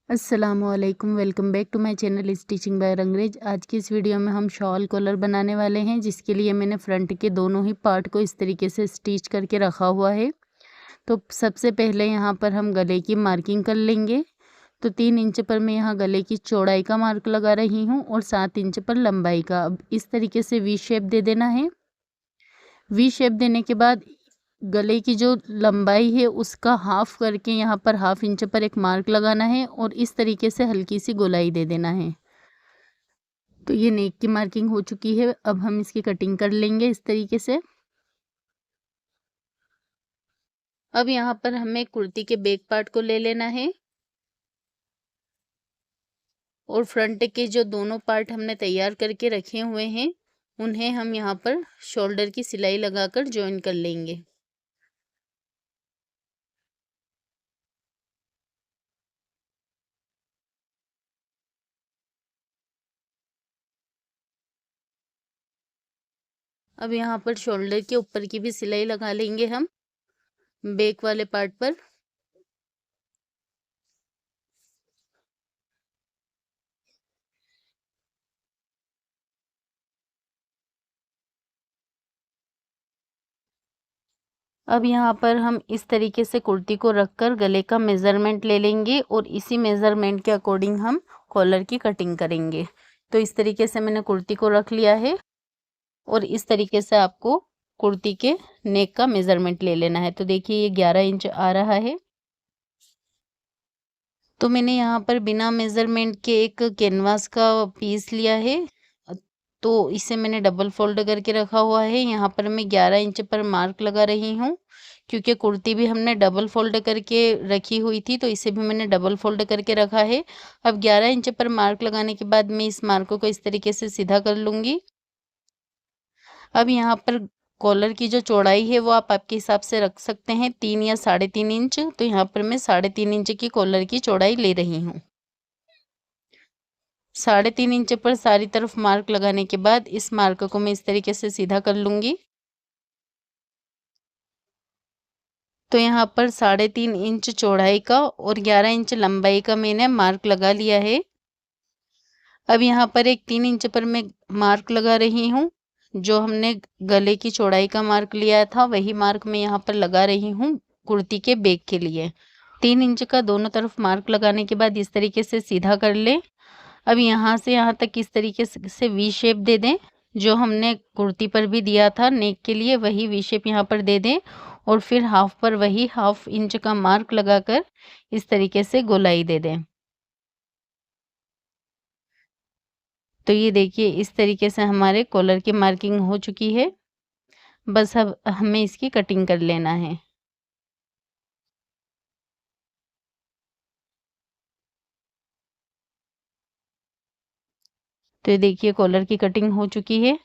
अस्सलामुअलैकुम, welcome back to my channel stitching by Rangrez. आज की इस वीडियो में हम शॉल कॉलर बनाने वाले हैं, जिसके लिए मैंने फ्रंट के दोनों ही पार्ट को इस तरीके से स्टिच करके रखा हुआ है। तो सबसे पहले यहाँ पर हम गले की मार्किंग कर लेंगे। तो 3 इंच पर मैं यहाँ गले की चौड़ाई का मार्क लगा रही हूँ और 7 इंच पर लंबाई का। अब इस तरीके से वी शेप दे देना है। वी शेप देने के बाद गले की जो लंबाई है उसका हाफ करके यहाँ पर हाफ इंच पर एक मार्क लगाना है और इस तरीके से हल्की सी गोलाई दे देना है। तो ये नेक की मार्किंग हो चुकी है। अब हम इसकी कटिंग कर लेंगे इस तरीके से। अब यहाँ पर हमें कुर्ती के बैक पार्ट को ले लेना है और फ्रंट के जो दोनों पार्ट हमने तैयार करके रखे हुए हैं उन्हें हम यहाँ पर शोल्डर की सिलाई लगाकर ज्वाइन कर लेंगे। अब यहाँ पर शोल्डर के ऊपर की भी सिलाई लगा लेंगे हम बैक वाले पार्ट पर। अब यहाँ पर हम इस तरीके से कुर्ती को रखकर गले का मेज़रमेंट ले लेंगे और इसी मेज़रमेंट के अकॉर्डिंग हम कॉलर की कटिंग करेंगे। तो इस तरीके से मैंने कुर्ती को रख लिया है और इस तरीके से आपको कुर्ती के नेक का मेज़रमेंट ले लेना है। तो देखिए ये 11 इंच आ रहा है। तो मैंने यहाँ पर बिना मेज़रमेंट के एक कैनवास का पीस लिया है। तो इसे मैंने डबल फोल्ड करके रखा हुआ है। यहाँ पर मैं 11 इंच पर मार्क लगा रही हूँ, क्योंकि कुर्ती भी हमने डबल फोल्ड करके रखी हुई थी, तो इसे भी मैंने डबल फोल्ड करके रखा है। अब 11 इंच पर मार्क लगाने के बाद मैं इस मार्क को इस तरीके से सीधा कर लूँगी। अब यहाँ पर कॉलर की जो चौड़ाई है वो आप आपके हिसाब से रख सकते हैं, 3 या 3.5 इंच। तो यहाँ पर मैं 3.5 इंच की कॉलर की चौड़ाई ले रही हूँ। 3.5 इंच पर सारी तरफ मार्क लगाने के बाद इस मार्क को मैं इस तरीके से सीधा कर लूँगी। तो यहाँ पर 3.5 इंच चौड़ाई का और 11 इंच लंबाई का मैंने मार्क लगा लिया है। अब यहाँ पर एक 3 इंच पर मैं मार्क लगा रही हूँ। जो हमने गले की चौड़ाई का मार्क लिया था वही मार्क मैं यहाँ पर लगा रही हूँ कुर्ती के बैक के लिए। 3 इंच का दोनों तरफ मार्क लगाने के बाद इस तरीके से सीधा कर ले। अब यहाँ से यहाँ तक इस तरीके से वी शेप दे दें। जो हमने कुर्ती पर भी दिया था नेक के लिए वही वी शेप यहाँ पर दे दें और फिर हाफ पर वही हाफ इंच का मार्क लगाकर इस तरीके से गोलाई दे दें। तो ये देखिए इस तरीके से हमारे कॉलर की मार्किंग हो चुकी है। बस अब हमें इसकी कटिंग कर लेना है। तो ये देखिए कॉलर की कटिंग हो चुकी है।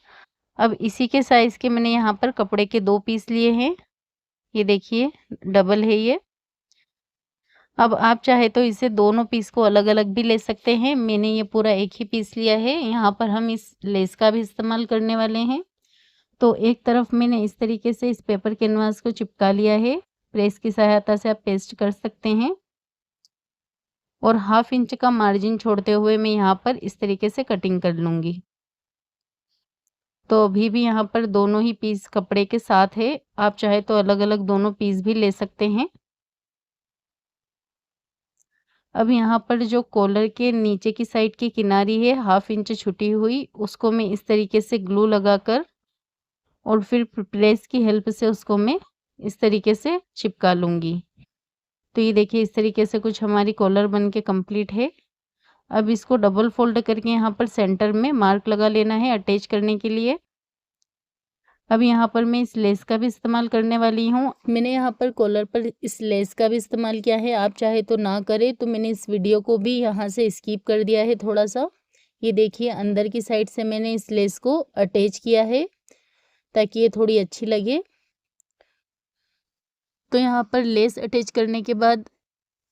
अब इसी के साइज के मैंने यहाँ पर कपड़े के 2 पीस लिए हैं। ये देखिए डबल है ये। अब आप चाहे तो इसे दोनों पीस को अलग अलग भी ले सकते हैं। मैंने ये पूरा एक ही पीस लिया है। यहाँ पर हम इस लेस का भी इस्तेमाल करने वाले हैं। तो एक तरफ मैंने इस तरीके से इस पेपर कैनवास को चिपका लिया है। प्रेस की सहायता से आप पेस्ट कर सकते हैं और हाफ इंच का मार्जिन छोड़ते हुए मैं यहाँ पर इस तरीके से कटिंग कर लूँगी। तो अभी भी यहाँ पर दोनों ही पीस कपड़े के साथ है। आप चाहे तो अलग अलग दोनों पीस भी ले सकते हैं। अब यहाँ पर जो कॉलर के नीचे की साइड की किनारी है हाफ इंच छुटी हुई, उसको मैं इस तरीके से ग्लू लगाकर और फिर प्रेस की हेल्प से उसको मैं इस तरीके से चिपका लूँगी। तो ये देखिए इस तरीके से कुछ हमारी कॉलर बन के कंप्लीट है। अब इसको डबल फोल्ड करके यहाँ पर सेंटर में मार्क लगा लेना है अटैच करने के लिए। अब यहाँ पर मैं इस लेस का भी इस्तेमाल करने वाली हूँ। मैंने यहाँ पर कॉलर पर इस लेस का भी इस्तेमाल किया है। आप चाहे तो ना करें, तो मैंने इस वीडियो को भी यहाँ से स्किप कर दिया है थोड़ा सा। ये देखिए अंदर की साइड से मैंने इस लेस को अटैच किया है ताकि ये थोड़ी अच्छी लगे। तो यहाँ पर लेस अटैच करने के बाद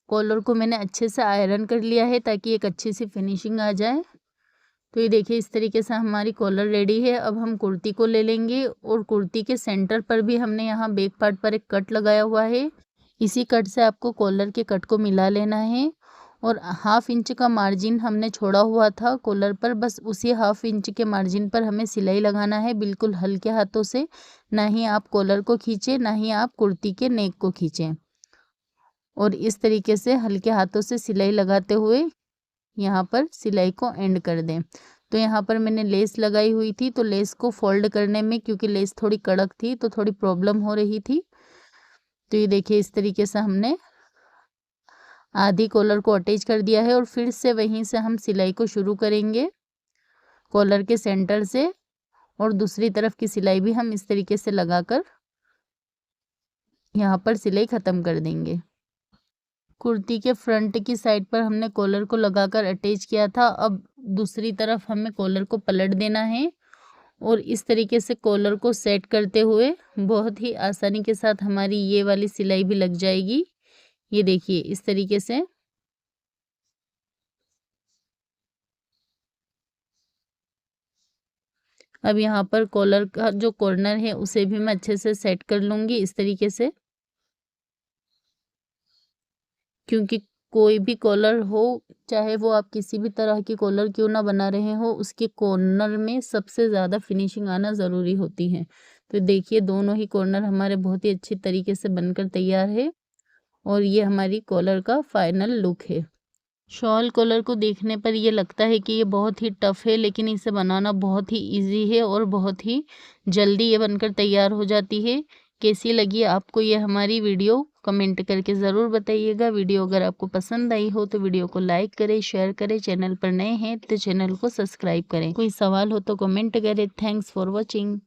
कॉलर को मैंने अच्छे से आयरन कर लिया है ताकि एक अच्छी सी फिनिशिंग आ जाए। तो ये देखिए इस तरीके से हमारी कॉलर रेडी है। अब हम कुर्ती को ले लेंगे और कुर्ती के सेंटर पर भी हमने यहाँ बैक पार्ट पर एक कट लगाया हुआ है। इसी कट से आपको कॉलर के कट को मिला लेना है और हाफ इंच का मार्जिन हमने छोड़ा हुआ था कॉलर पर, बस उसी हाफ इंच के मार्जिन पर हमें सिलाई लगाना है, बिल्कुल हल्के हाथों से। ना ही आप कॉलर को खींचें, ना ही आप कुर्ती के नेक को खींचें, और इस तरीके से हल्के हाथों से सिलाई लगाते हुए यहाँ पर सिलाई को एंड कर दें। तो यहाँ पर मैंने लेस लगाई हुई थी, तो लेस को फोल्ड करने में क्योंकि लेस थोड़ी कड़क थी तो थोड़ी प्रॉब्लम हो रही थी। तो ये देखिए इस तरीके से हमने आधी कॉलर को अटैच कर दिया है और फिर से वहीं से हम सिलाई को शुरू करेंगे कॉलर के सेंटर से, और दूसरी तरफ की सिलाई भी हम इस तरीके से लगाकर यहाँ पर सिलाई ख़त्म कर देंगे। कुर्ती के फ्रंट की साइड पर हमने कॉलर को लगाकर अटैच किया था। अब दूसरी तरफ हमें कॉलर को पलट देना है और इस तरीके से कॉलर को सेट करते हुए बहुत ही आसानी के साथ हमारी ये वाली सिलाई भी लग जाएगी। ये देखिए इस तरीके से। अब यहाँ पर कॉलर का जो कॉर्नर है उसे भी मैं अच्छे से सेट कर लूँगी इस तरीके से, क्योंकि कोई भी कॉलर हो, चाहे वो आप किसी भी तरह की कॉलर क्यों ना बना रहे हो, उसके कॉर्नर में सबसे ज़्यादा फिनिशिंग आना ज़रूरी होती है। तो देखिए दोनों ही कॉर्नर हमारे बहुत ही अच्छी तरीके से बनकर तैयार है और ये हमारी कॉलर का फाइनल लुक है। शॉल कॉलर को देखने पर ये लगता है कि ये बहुत ही टफ़ है, लेकिन इसे बनाना बहुत ही इजी है और बहुत ही जल्दी ये बनकर तैयार हो जाती है। कैसी लगी आपको ये हमारी वीडियो, कमेंट करके ज़रूर बताइएगा। वीडियो अगर आपको पसंद आई हो तो वीडियो को लाइक करें, शेयर करें। चैनल पर नए हैं तो चैनल को सब्सक्राइब करें। कोई सवाल हो तो कमेंट करें। Thanks for watching.